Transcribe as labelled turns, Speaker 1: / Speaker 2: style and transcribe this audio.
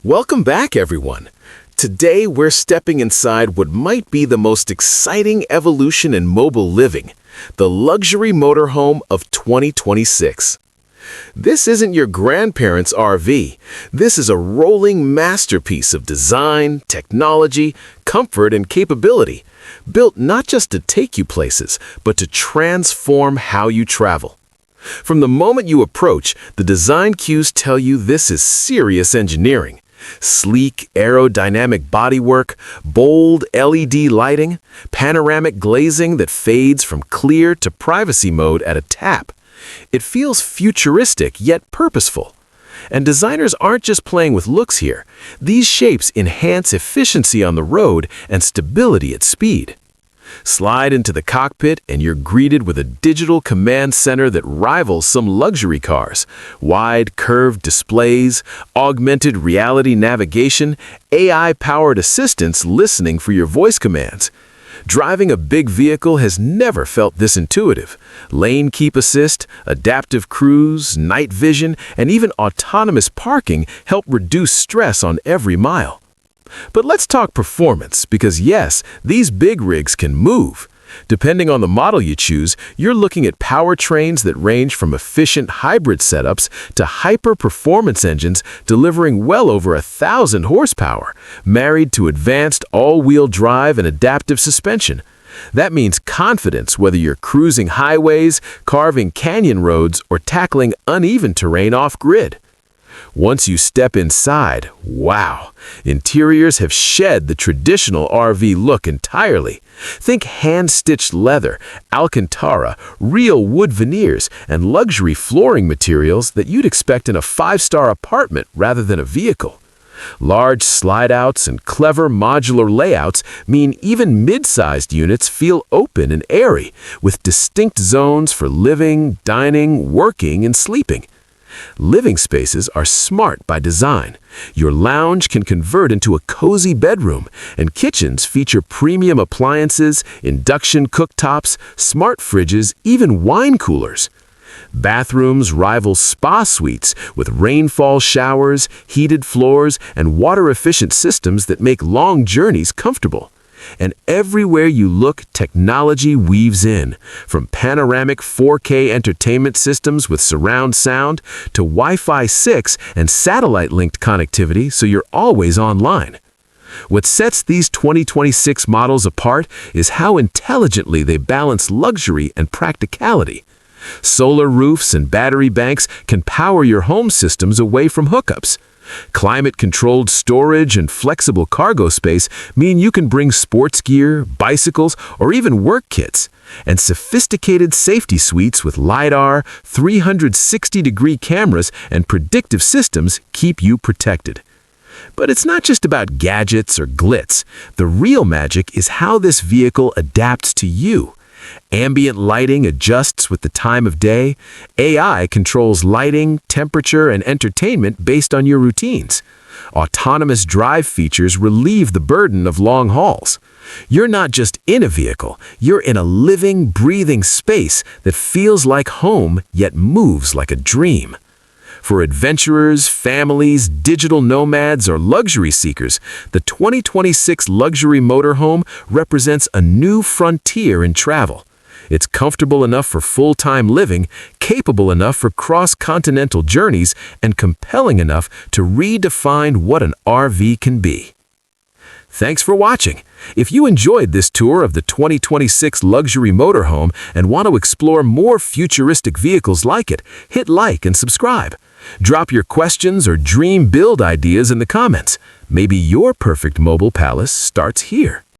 Speaker 1: Welcome back, everyone. Today, we're stepping inside what might be the most exciting evolution in mobile living, the luxury motorhome of 2026. This isn't your grandparents' RV. This is a rolling masterpiece of design, technology, comfort, and capability, built not just to take you places, but to transform how you travel. From the moment you approach, the design cues tell you this is serious engineering. Sleek, aerodynamic bodywork, bold LED lighting, panoramic glazing that fades from clear to privacy mode at a tap. It feels futuristic yet purposeful. And designers aren't just playing with looks here. These shapes enhance efficiency on the road and stability at speed. Slide into the cockpit and you're greeted with a digital command center that rivals some luxury cars. Wide, curved displays, augmented reality navigation, AI-powered assistance listening for your voice commands. Driving a big vehicle has never felt this intuitive. Lane keep assist, adaptive cruise, night vision, and even autonomous parking help reduce stress on every mile. But let's talk performance, because yes, these big rigs can move. Depending on the model you choose, you're looking at powertrains that range from efficient hybrid setups to hyper-performance engines delivering well over 1,000 horsepower, married to advanced all-wheel drive and adaptive suspension. That means confidence whether you're cruising highways, carving canyon roads, or tackling uneven terrain off-grid. Once you step inside, wow, interiors have shed the traditional RV look entirely. Think hand-stitched leather, Alcantara, real wood veneers, and luxury flooring materials that you'd expect in a five-star apartment rather than a vehicle. Large slide-outs and clever modular layouts mean even mid-sized units feel open and airy, with distinct zones for living, dining, working, and sleeping. Living spaces are smart by design. Your lounge can convert into a cozy bedroom, and kitchens feature premium appliances, induction cooktops, smart fridges, even wine coolers. Bathrooms rival spa suites with rainfall showers, heated floors, and water-efficient systems that make long journeys comfortable. And everywhere you look, technology weaves in, from panoramic 4K entertainment systems with surround sound to Wi-Fi 6 and satellite-linked connectivity so you're always online. What sets these 2026 models apart is how intelligently they balance luxury and practicality. Solar roofs and battery banks can power your home systems away from hookups. Climate-controlled storage and flexible cargo space mean you can bring sports gear, bicycles, or even work kits. And sophisticated safety suites with LiDAR, 360-degree cameras, and predictive systems keep you protected. But it's not just about gadgets or glitz. The real magic is how this vehicle adapts to you. Ambient lighting adjusts with the time of day. AI controls lighting, temperature, and entertainment based on your routines. Autonomous drive features relieve the burden of long hauls. You're not just in a vehicle, you're in a living, breathing space that feels like home yet moves like a dream. For adventurers, families, digital nomads, or luxury seekers, the 2026 luxury motorhome represents a new frontier in travel. It's comfortable enough for full-time living, capable enough for cross-continental journeys, and compelling enough to redefine what an RV can be. Thanks for watching. If you enjoyed this tour of the 2026 luxury motorhome and want to explore more futuristic vehicles like it, hit like and subscribe. Drop your questions or dream build ideas in the comments. Maybe your perfect mobile palace starts here.